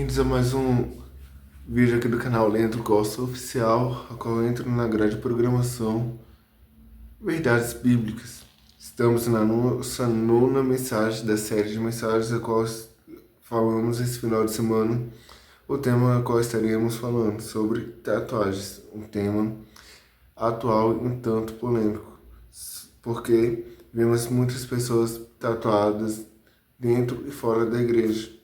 Bem-vindos a mais um vídeo aqui do canal Leandro Costa Oficial, a qual eu entro na grade de programação Verdades Bíblicas. Estamos na nossa nona mensagem da série de mensagens a qual falamos esse final de semana. O tema a qual estaremos falando sobre tatuagens, um tema atual e um tanto polêmico, porque vemos muitas pessoas tatuadas dentro e fora da igreja.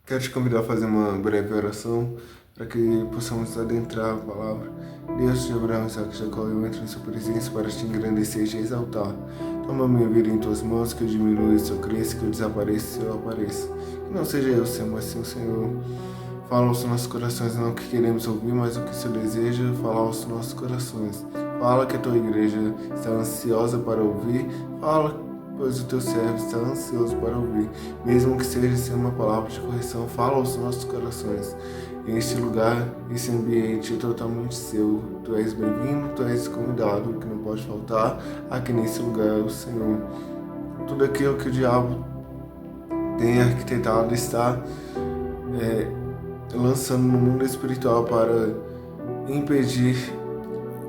Quero te convidar a fazer uma breve oração para que possamos adentrar a palavra. Deus de Abraão, Isaac e Jacó, eu entro em sua presença para te engrandecer e te exaltar. Toma minha vida em tuas mãos, que eu diminua, se eu cresça, que eu desapareça, se eu apareça. Que não seja eu, Senhor, mas sim o Senhor. Fala aos nossos corações, não o que queremos ouvir, mas o que o Senhor deseja falar aos nossos corações. Fala que a tua igreja está ansiosa para ouvir. Fala, pois o teu servo está ansioso para ouvir. Mesmo que seja sem uma palavra de correção, fala aos nossos corações. Este lugar, esse ambiente é totalmente seu. Tu és bem-vindo, tu és convidado, o que não pode faltar aqui nesse lugar é o Senhor. Tudo aquilo que o diabo tem arquitetado está lançando no mundo espiritual para impedir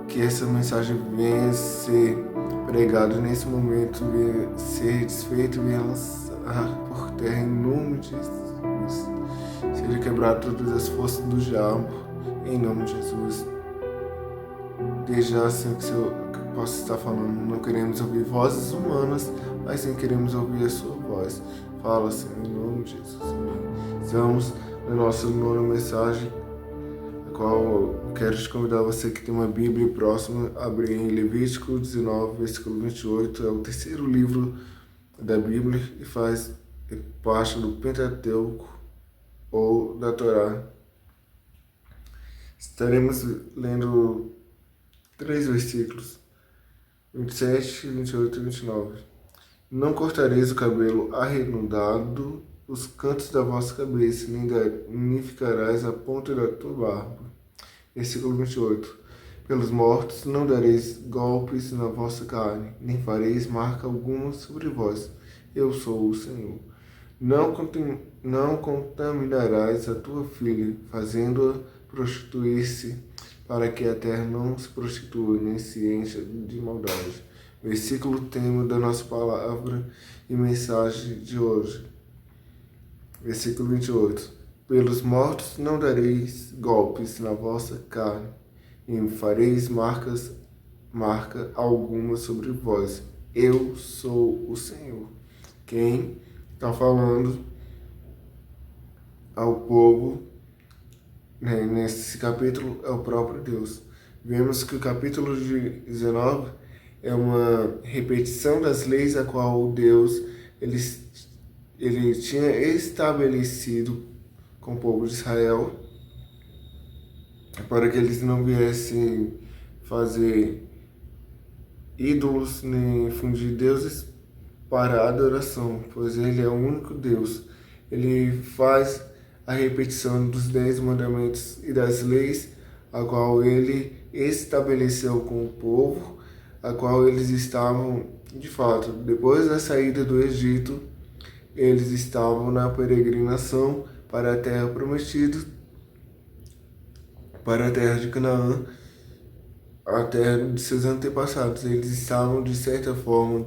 que essa mensagem venha ser pregada nesse momento, venha ser desfeita, venha lançar por terra em nome de Jesus. Seja quebrado todas as forças do diabo, em nome de Jesus. Desde já, Senhor, que eu possa estar falando, não queremos ouvir vozes humanas, mas sim queremos ouvir a sua voz. Fala, Senhor, em nome de Jesus. Amém. Estamos na nossa nona mensagem, a qual quero te convidar, você que tem uma Bíblia próxima, a abrir em Levítico 19, versículo 28, é o terceiro livro da Bíblia e faz parte do Pentateuco ou da Torá. Estaremos lendo 3 versículos, 27, 28 e 29. Não cortareis o cabelo arredondado os cantos da vossa cabeça, nem danificarás a ponta da tua barba. Versículo 28. Pelos mortos não dareis golpes na vossa carne, nem fareis marca alguma sobre vós. Eu sou o Senhor. Não contaminarás a tua filha, fazendo-a prostituir-se, para que a terra não se prostitua, nem se encha de maldade. Versículo tema da nossa palavra e mensagem de hoje. Versículo 28. Pelos mortos não dareis golpes na vossa carne, nem fareis marca alguma sobre vós. Eu sou o Senhor. Quem está falando ao povo, nesse capítulo, é o próprio Deus. Vemos que o capítulo 19 é uma repetição das leis a qual Deus ele tinha estabelecido com o povo de Israel para que eles não viessem fazer ídolos nem fundir deuses para a adoração, pois ele é o único Deus. Ele faz a repetição dos 10 mandamentos e das leis, a qual ele estabeleceu com o povo, a qual eles estavam, de fato, depois da saída do Egito, eles estavam na peregrinação para a terra prometida, para a terra de Canaã, a terra de seus antepassados. Eles estavam, de certa forma,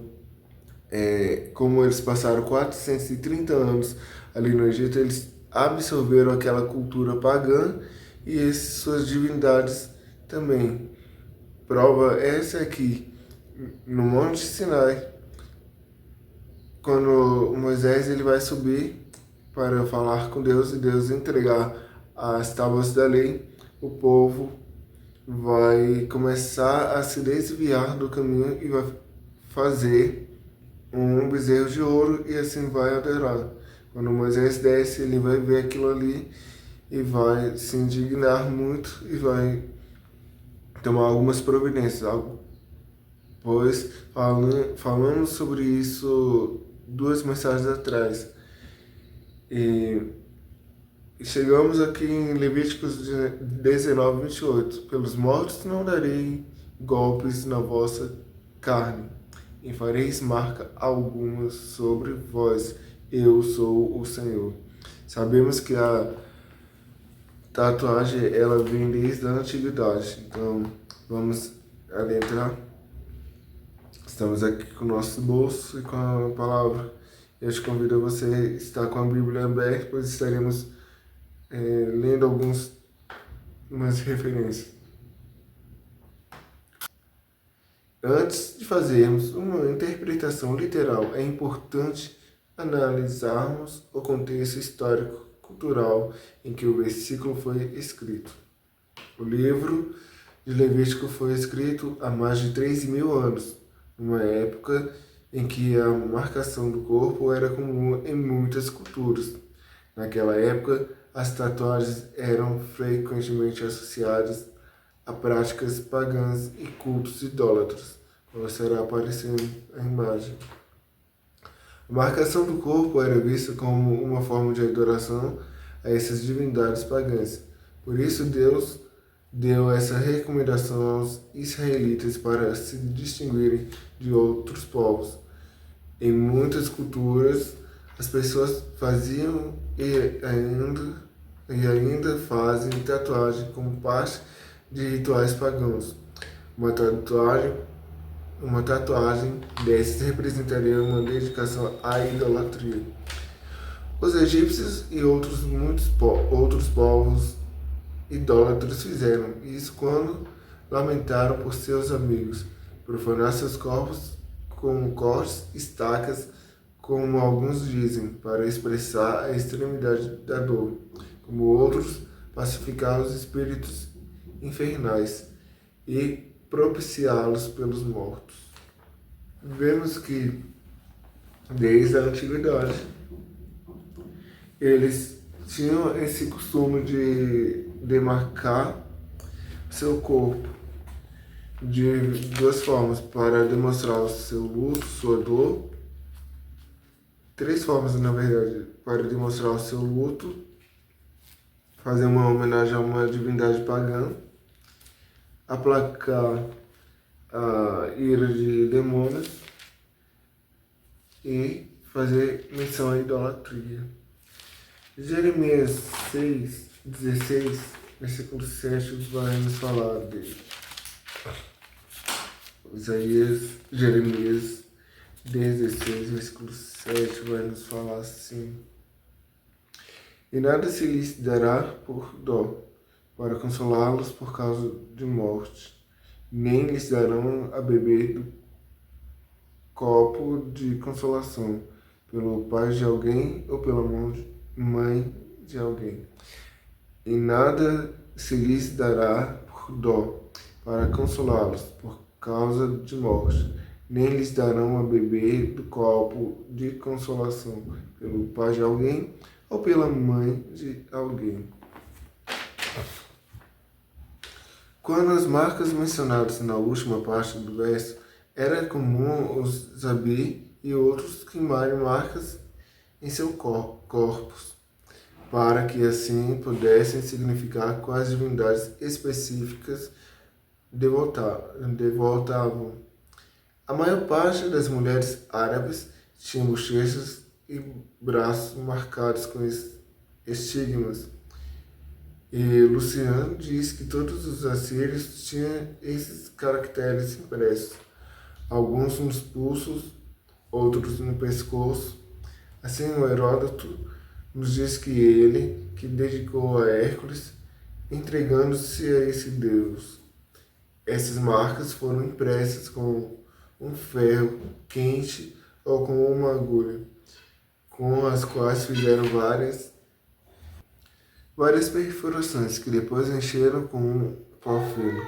como eles passaram 430 anos ali no Egito, eles absorveram aquela cultura pagã e suas divindades também. Prova essa aqui, no Monte Sinai, quando Moisés ele vai subir para falar com Deus e Deus entregar as tábuas da lei, o povo vai começar a se desviar do caminho e vai fazer um bezerro de ouro e assim vai adorar. Quando Moisés desce, ele vai ver aquilo ali e vai se indignar muito e vai tomar algumas providências. Pois falamos sobre isso 2 mensagens atrás. E chegamos aqui em Levíticos 19, 28. Pelos mortos não darei golpes na vossa carne, e fareis marca alguma sobre vós. Eu sou o Senhor. Sabemos que a tatuagem ela vem desde a antiguidade, então vamos adentrar. Estamos aqui com o nosso bolso e com a palavra. Eu te convido a você estar com a Bíblia aberta, pois estaremos lendo algumas referências. Antes de fazermos uma interpretação literal, é importante analisarmos o contexto histórico-cultural em que o versículo foi escrito. O livro de Levítico foi escrito há mais de 3.000 anos, numa época em que a marcação do corpo era comum em muitas culturas. Naquela época, as tatuagens eram frequentemente associadas a práticas pagãs e cultos idólatras, como estará aparecendo a imagem. A marcação do corpo era vista como uma forma de adoração a essas divindades pagãs. Por isso, Deus deu essa recomendação aos israelitas para se distinguirem de outros povos. Em muitas culturas, as pessoas faziam e ainda fazem tatuagem como parte de rituais pagãos. Uma tatuagem dessas representaria uma dedicação à idolatria. Os egípcios e outros povos idólatras fizeram isso quando lamentaram por seus amigos, profanar seus corpos com cortes, estacas, como alguns dizem, para expressar a extremidade da dor, como outros pacificar os espíritos infernais e propiciá-los pelos mortos. Vemos que desde a antiguidade eles tinham esse costume de demarcar seu corpo de duas formas, para demonstrar o seu luto, sua dor. Três formas, na verdade, para demonstrar o seu luto, fazer uma homenagem a uma divindade pagã, aplacar a ira de demônios e fazer menção à idolatria. Jeremias 6:16, versículo 7, vai nos falar dele. Jeremias 16, versículo 7, vai nos falar assim: E nada se lhes dará por dó, para consolá-los por causa de morte, nem lhes darão a beber do copo de consolação, pelo pai de alguém ou pela mãe de alguém. E nada se lhes dará por dó, para consolá-los por causa de morte, nem lhes darão a beber do copo de consolação, pelo pai de alguém ou pela mãe de alguém. Quando as marcas mencionadas na última parte do verso, era comum os zabi e outros queimarem marcas em seus corpos, para que assim pudessem significar quais divindades específicas devotavam. A maior parte das mulheres árabes tinha bochechas e braços marcados com estigmas. E Luciano diz que todos os assírios tinham esses caracteres impressos, alguns nos pulsos, outros no pescoço. Assim, o Heródoto nos diz que ele, que dedicou a Hércules, entregando-se a esse deus. Essas marcas foram impressas com um ferro quente ou com uma agulha, com as quais fizeram várias perfurações que depois encheram com um pó fino,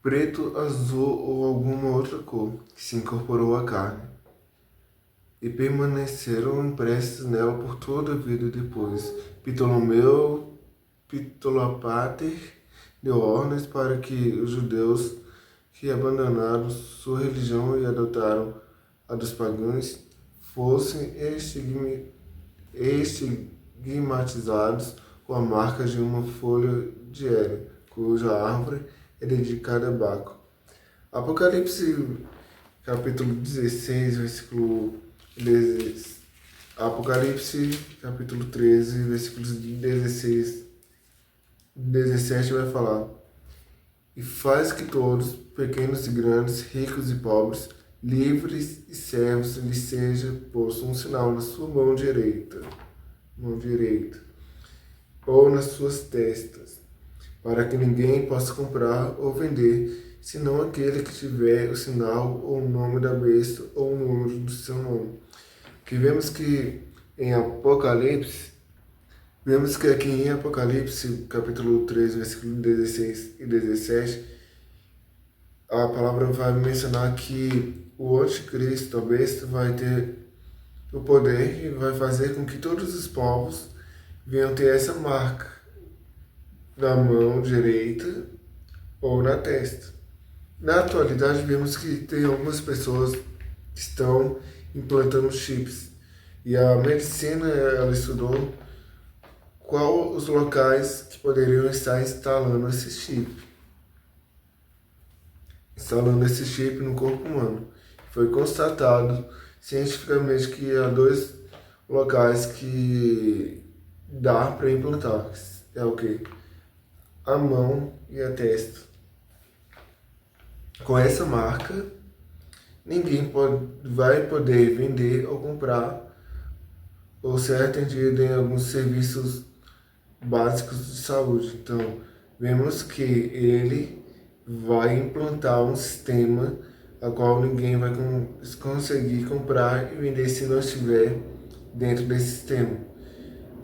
preto, azul ou alguma outra cor, que se incorporou à carne, e permaneceram impressas nela por toda a vida depois. Ptolomeu Ptolopater deu ordens para que os judeus que abandonaram sua religião e adotaram a dos pagãos fossem estigmatizados com a marca de uma folha de héreo, cuja árvore é dedicada a Baco. Apocalipse capítulo 16, versículo Apocalipse, capítulo 13, versículos 16, 17 vai falar: E faz que todos, pequenos e grandes, ricos e pobres, livres e servos, lhe seja posto um sinal na sua mão direita, ou nas suas testas, para que ninguém possa comprar ou vender, senão aquele que tiver o sinal ou o nome da besta ou o número do seu nome. Que vemos que em Apocalipse, vemos que aqui em Apocalipse, capítulo 3, versículo 16 e 17, a palavra vai mencionar que o anticristo, a besta, vai ter o poder e vai fazer com que todos os povos venham ter essa marca na mão direita ou na testa. Na atualidade, vemos que tem algumas pessoas que estão implantando chips. E a medicina, ela estudou qual os locais que poderiam estar instalando esse chip no corpo humano. Foi constatado cientificamente que há dois locais que dá para implantar. É o que? A mão e a testa. Com essa marca, ninguém vai poder vender ou comprar ou ser atendido em alguns serviços básicos de saúde. Então, vemos que ele vai implantar um sistema a qual ninguém vai conseguir comprar e vender se não estiver dentro desse sistema.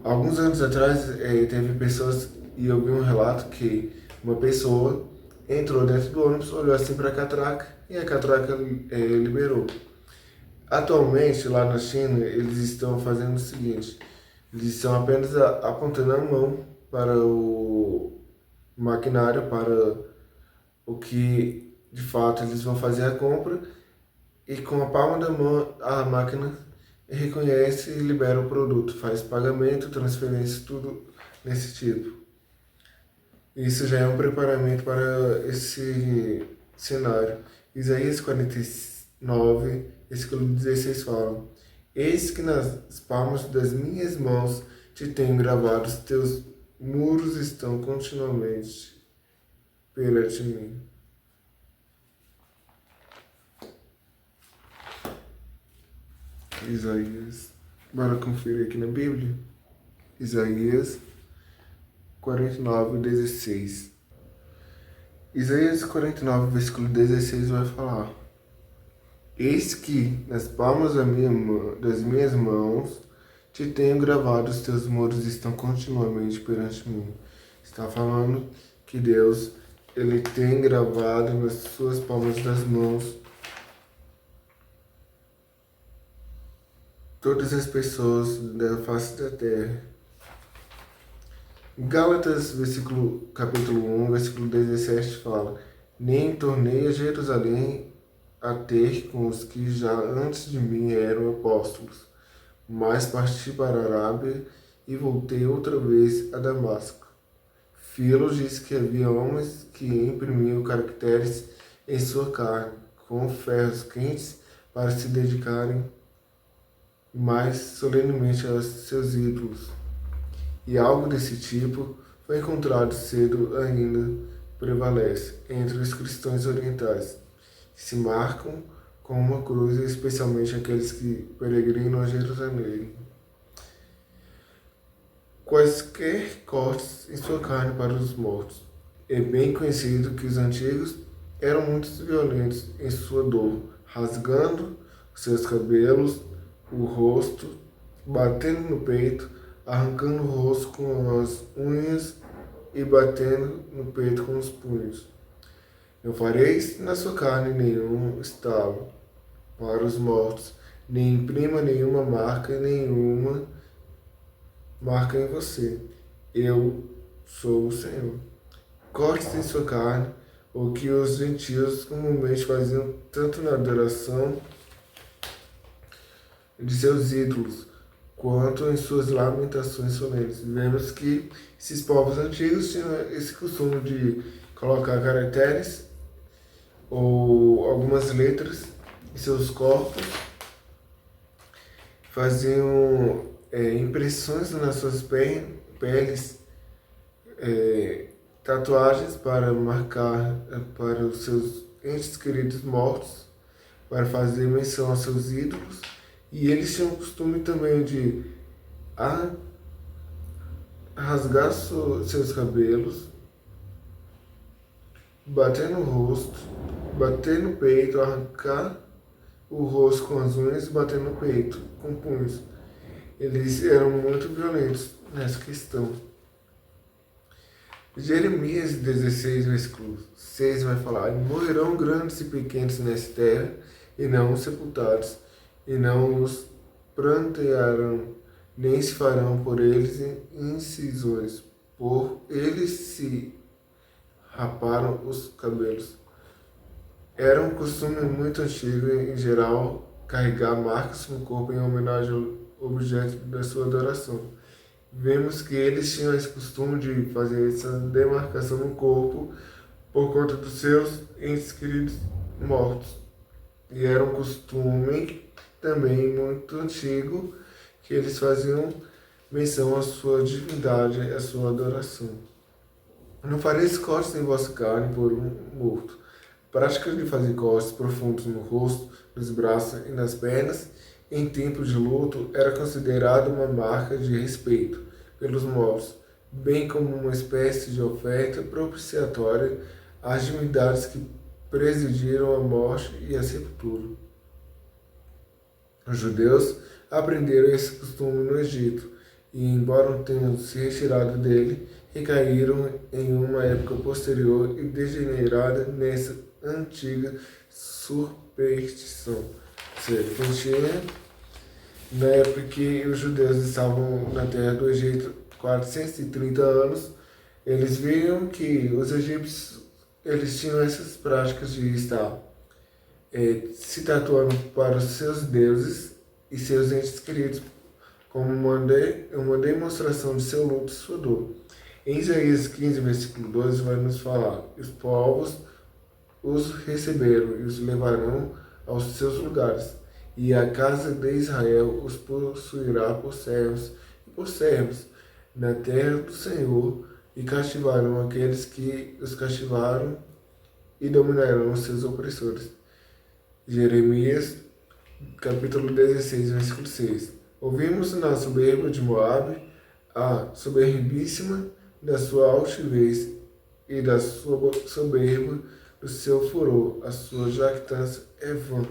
Alguns anos atrás, teve pessoas, e eu vi um relato que uma pessoa entrou dentro do ônibus, olhou assim para a catraca e a catraca liberou. Atualmente, lá na China, eles estão fazendo o seguinte: eles estão apenas apontando a mão para o maquinário, para o que de fato eles vão fazer a compra, e com a palma da mão a máquina reconhece e libera o produto, faz pagamento, transferência, tudo nesse tipo. Isso já é um preparamento para esse cenário. Isaías 49, versículo 16 fala: Eis que nas palmas das minhas mãos te tenho gravado, os teus muros estão continuamente perante mim. Isaías, bora conferir aqui na Bíblia. Isaías 49, 16. Isaías 49, versículo 16 vai falar: Eis que nas palmas das minhas mãos te tenho gravado, os teus muros estão continuamente perante mim. Está falando que Deus, ele tem gravado nas suas palmas das mãos todas as pessoas da face da terra. Gálatas, capítulo 1, versículo 17 fala: Nem tornei a Jerusalém a ter com os que já antes de mim eram apóstolos, mas parti para a Arábia e voltei outra vez a Damasco. Filo disse que havia homens que imprimiam caracteres em sua carne, com ferros quentes, para se dedicarem mais solenemente aos seus ídolos. E algo desse tipo foi encontrado cedo ainda prevalece entre os cristãos orientais, que se marcam com uma cruz, especialmente aqueles que peregrinam a Jerusalém. Quaisquer cortes em sua carne para os mortos. É bem conhecido que os antigos eram muito violentos em sua dor, rasgando seus cabelos, o rosto, batendo no peito, arrancando o rosto com as unhas e batendo no peito com os punhos. Não fareis na sua carne nenhum estalo para os mortos, nem imprima nenhuma marca em você. Eu sou o Senhor. Cortes em sua carne, o que os gentios comumente faziam tanto na adoração de seus ídolos, quanto em suas lamentações solenes. Vemos que esses povos antigos tinham esse costume de colocar caracteres ou algumas letras em seus corpos, faziam impressões nas suas peles, tatuagens para marcar para os seus entes queridos mortos, para fazer menção aos seus ídolos. E eles tinham o costume também de rasgar seus cabelos, bater no rosto, bater no peito, arrancar o rosto com as unhas e bater no peito com punhos. Eles eram muito violentos nessa questão. Jeremias 16, versículo 6 vai falar: morrerão grandes e pequenos nessa terra, e não os sepultados, e não os prantearão, nem se farão por eles incisões, por eles se raparam os cabelos. Era um costume muito antigo, em geral, carregar marcas no corpo em homenagem ao objeto da sua adoração. Vemos que eles tinham esse costume de fazer essa demarcação no corpo por conta dos seus entes queridos mortos. E era um costume também muito antigo, que eles faziam menção à sua divindade, à sua adoração. Não fareis cortes em vossa carne por um morto. A prática de fazer cortes profundos no rosto, nos braços e nas pernas, em tempo de luto, era considerada uma marca de respeito pelos mortos, bem como uma espécie de oferta propiciatória às divindades que presidiram a morte e a sepultura. Os judeus aprenderam esse costume no Egito e, embora tenham se retirado dele, recaíram em uma época posterior e degenerada nessa antiga superstição. Continha na época que os judeus estavam na terra do Egito, 430 anos, eles viram que os egípcios eles tinham essas práticas de estar se tatuando para os seus deuses e seus entes queridos, como uma demonstração de seu luto e sua dor. Em Isaías 15, versículo 12, vai nos falar: os povos os receberam e os levarão aos seus lugares, e a casa de Israel os possuirá por servos e por servos na terra do Senhor, e castivarão aqueles que os castivaram e dominarão os seus opressores. Jeremias, capítulo 16, versículo 6. Ouvimos na soberba de Moabe a soberbíssima da sua altivez e da sua soberba do seu furor, a sua jactância é vã.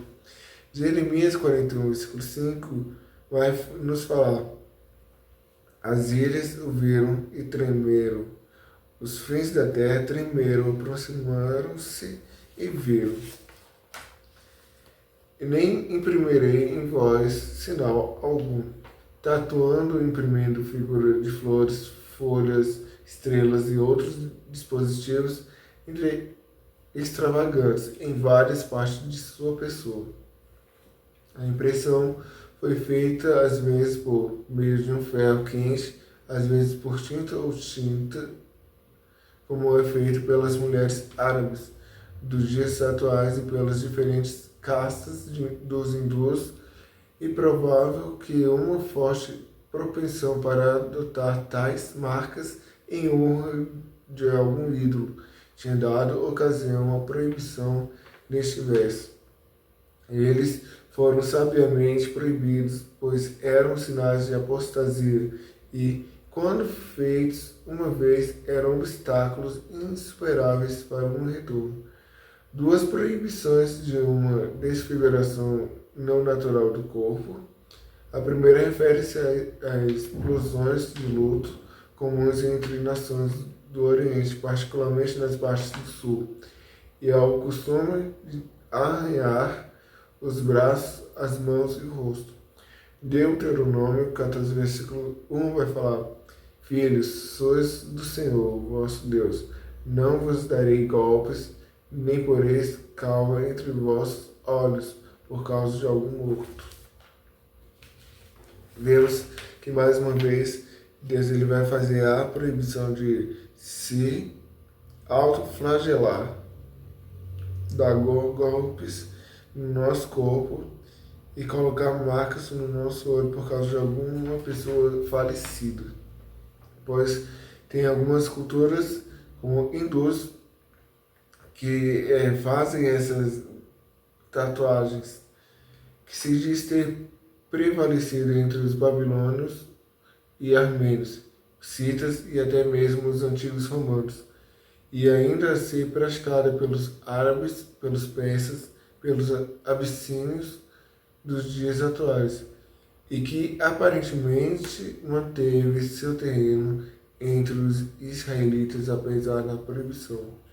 Jeremias 41, versículo 5 vai nos falar: as ilhas o viram e tremeram, os fins da terra tremeram, aproximaram-se e viram. E nem imprimirei em vós sinal algum, tatuando, imprimindo figuras de flores, folhas, estrelas e outros dispositivos extravagantes em várias partes de sua pessoa. A impressão foi feita às vezes por meio de um ferro quente, às vezes por tinta ou tinta, como é feito pelas mulheres árabes dos dias atuais e pelas diferentes castas dos hindus, e provável que uma forte propensão para adotar tais marcas em honra de algum ídolo tinha dado ocasião à proibição neste verso. Eles foram sabiamente proibidos, pois eram sinais de apostasia e, quando feitos uma vez, eram obstáculos insuperáveis para um retorno. Duas proibições de uma desfiguração não natural do corpo. A primeira refere-se a explosões de luto comuns entre nações do Oriente, particularmente nas partes do Sul, e ao costume de arranhar os braços, as mãos e o rosto. Deuteronômio 14, versículo 1 vai falar: filhos, sois do Senhor, vosso Deus, não vos darei golpes, nem poreis calma entre vossos olhos, por causa de algum morto. Vemos que mais uma vez Deus ele vai fazer a proibição de se autoflagelar, dar golpes no nosso corpo e colocar marcas no nosso olho por causa de alguma pessoa falecida. Pois tem algumas culturas, como hindus, que fazem essas tatuagens, que se diz ter prevalecido entre os babilônios e armênios, citas e até mesmo os antigos romanos, e ainda ser praticada pelos árabes, pelos persas, pelos abissínios dos dias atuais, e que aparentemente manteve seu terreno entre os israelitas apesar da proibição.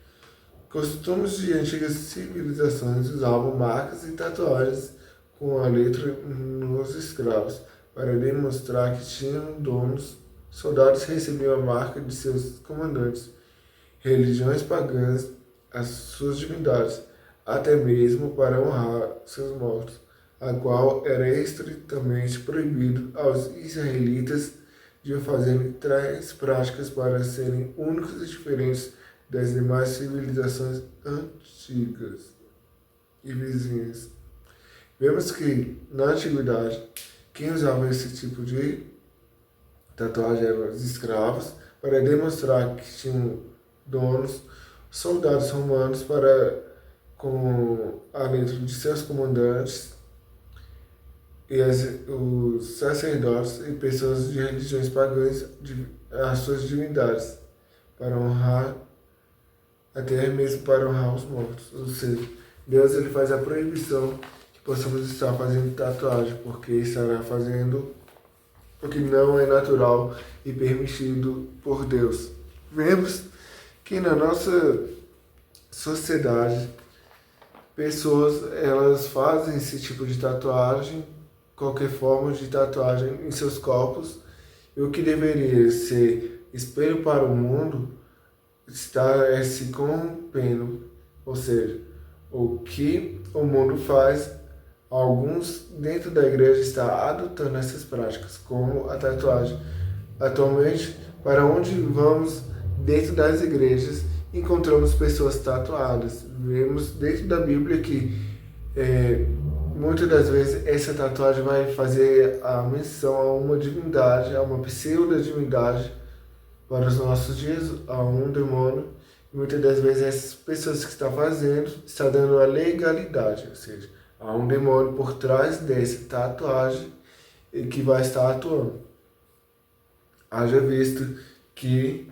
Costumes de antigas civilizações usavam marcas e tatuagens com a letra nos escravos para demonstrar que tinham donos. Soldados recebiam a marca de seus comandantes, religiões pagãs, as suas divindades, até mesmo para honrar seus mortos, a qual era estritamente proibido aos israelitas de fazerem tais práticas para serem únicos e diferentes das demais civilizações antigas e vizinhas. Vemos que, na antiguidade, quem usava esse tipo de tatuagem eram os escravos, para demonstrar que tinham donos, soldados romanos para com a letra de seus comandantes, e os sacerdotes e pessoas de religiões pagãs, as suas divindades, para honrar, até mesmo para honrar os mortos. Ou seja, Deus ele faz a proibição que possamos estar fazendo tatuagem, porque estará fazendo o que não é natural e permitido por Deus. Vemos que na nossa sociedade, pessoas elas fazem esse tipo de tatuagem, qualquer forma de tatuagem em seus corpos, e o que deveria ser espelho para o mundo está se corrompendo. Ou seja, o que o mundo faz, alguns dentro da igreja estão adotando essas práticas, como a tatuagem. Atualmente, para onde vamos dentro das igrejas, encontramos pessoas tatuadas. Vemos dentro da Bíblia que muitas das vezes essa tatuagem vai fazer a menção a uma divindade, a uma pseudo-divindade para os nossos dias, a um demônio. E muitas das vezes essas pessoas que estão fazendo estão dando a legalidade, ou seja, há um demônio por trás dessa tatuagem e que vai estar atuando. Haja visto que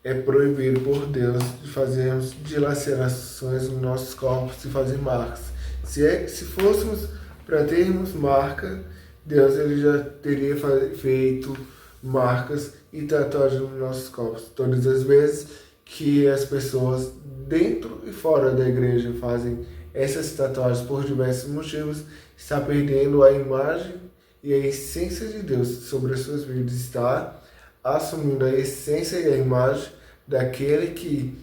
é proibido por Deus de fazermos dilacerações nos nossos corpos e fazer marcas. Se fôssemos para termos marca, Deus ele já teria feito marcas e tatuagens nos nossos corpos. Todas as vezes que as pessoas dentro e fora da igreja fazem essas tatuagens por diversos motivos, está perdendo a imagem e a essência de Deus sobre as suas vidas, está assumindo a essência e a imagem daquele que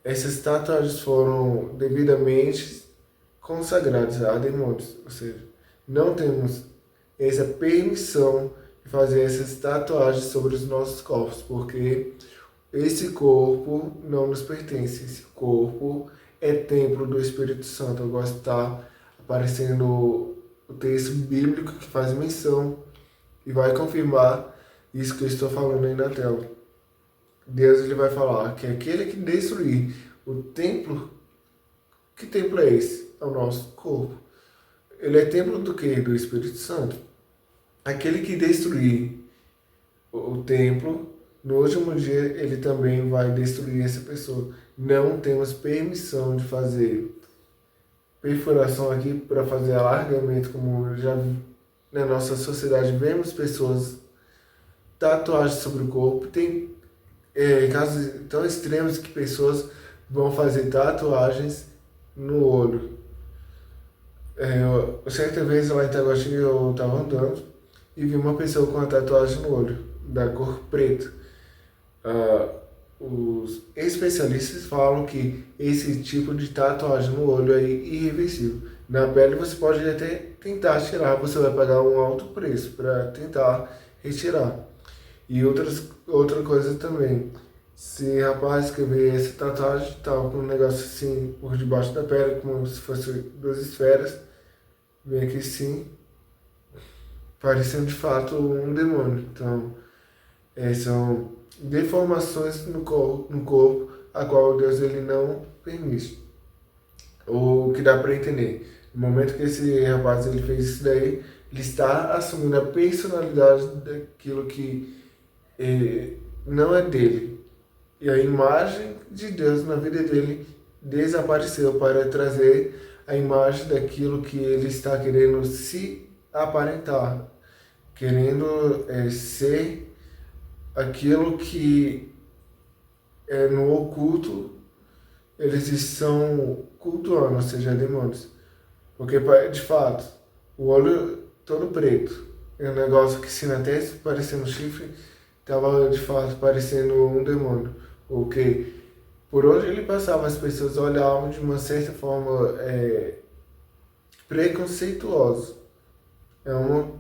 essas tatuagens foram devidamente consagradas a demônios. Ou seja, não temos essa permissão de fazer essas tatuagens sobre os nossos corpos, porque esse corpo não nos pertence. Esse corpo é templo do Espírito Santo. Eu gosto de estar aparecendo o texto bíblico que faz menção e vai confirmar isso que eu estou falando aí na tela. Deus ele vai falar que aquele que destruir o templo, que templo é esse? É o nosso corpo. Ele é templo do quê? Do Espírito Santo. Aquele que destruir o templo, no último dia ele também vai destruir essa pessoa. Não temos permissão de fazer perfuração aqui para fazer alargamento, como já na nossa sociedade vemos pessoas tatuagens sobre o corpo. Tem casos tão extremos que pessoas vão fazer tatuagens no olho. Certa vez lá em Itaguatinga eu estava andando e vi uma pessoa com uma tatuagem no olho, da cor preta. Os especialistas falam que esse tipo de tatuagem no olho é irreversível. Na pele você pode até tentar tirar, você vai pagar um alto preço para tentar retirar. E outra coisa também, se rapaz que vê essa tatuagem tal, com um negócio assim por debaixo da pele, como se fosse duas esferas, vê que sim, parecendo de fato um demônio. Então, são deformações no corpo, a qual Deus ele não permite. O que dá para entender, no momento que esse rapaz ele fez isso daí, ele está assumindo a personalidade daquilo que não é dele. E a imagem de Deus na vida dele desapareceu para trazer a imagem daquilo que ele está querendo se aparentar, querendo ser aquilo que no oculto eles estão cultuando, ou seja, demônios. Porque, de fato, o olho todo preto é um negócio que, se na testa parecendo um chifre, estava de fato parecendo um demônio. Ok? Por onde ele passava, as pessoas olhavam de uma certa forma preconceituosa. É uma,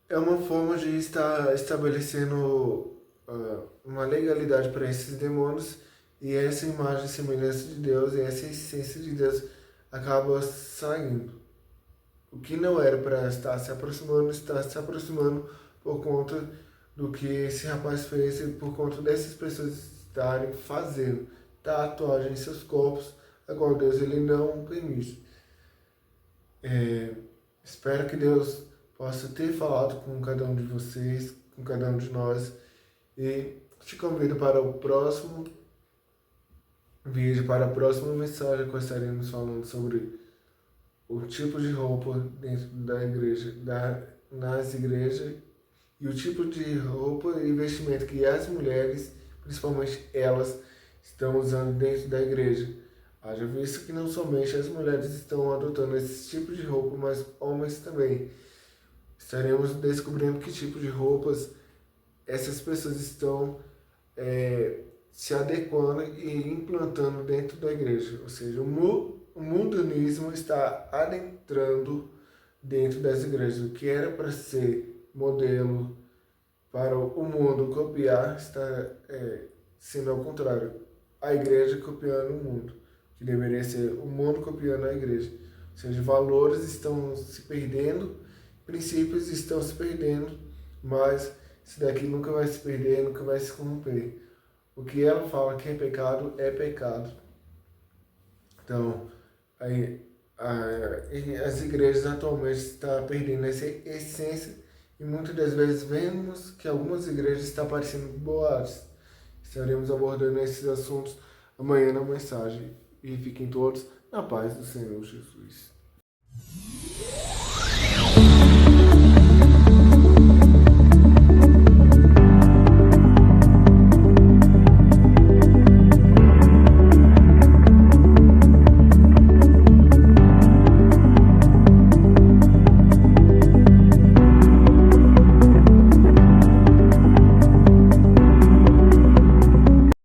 é uma forma de estar estabelecendo uma legalidade para esses demônios, e essa imagem e semelhança de Deus e essa essência de Deus acaba saindo. O que não era para estar se aproximando, está se aproximando por conta do que esse rapaz fez e por conta dessas pessoas estarem fazendo tatuagem em seus corpos, a qual Deus ele não permite. Espero que Deus possa ter falado com cada um de vocês, com cada um de nós, e te convido para o próximo vídeo, para a próxima mensagem que estaremos falando sobre o tipo de roupa dentro da igreja, nas igrejas, e o tipo de roupa e vestimento que as mulheres, principalmente elas, estão usando dentro da igreja. Haja visto que não somente as mulheres estão adotando esse tipo de roupa, mas homens também. Estaremos descobrindo que tipo de roupas essas pessoas estão se adequando e implantando dentro da igreja. Ou seja, o mundanismo está adentrando dentro das igrejas. O que era para ser modelo para o mundo copiar está sendo ao contrário. A igreja copiando o mundo, que deveria ser o mundo copiando a igreja. Ou seja, valores estão se perdendo, princípios estão se perdendo, mas isso daqui nunca vai se perder, nunca vai se corromper. O que ela fala que é pecado, é pecado. Então, as igrejas atualmente estão perdendo essa essência, e muitas das vezes vemos que algumas igrejas estão parecendo boates. Estaremos abordando esses assuntos amanhã na mensagem. E fiquem todos na paz do Senhor Jesus.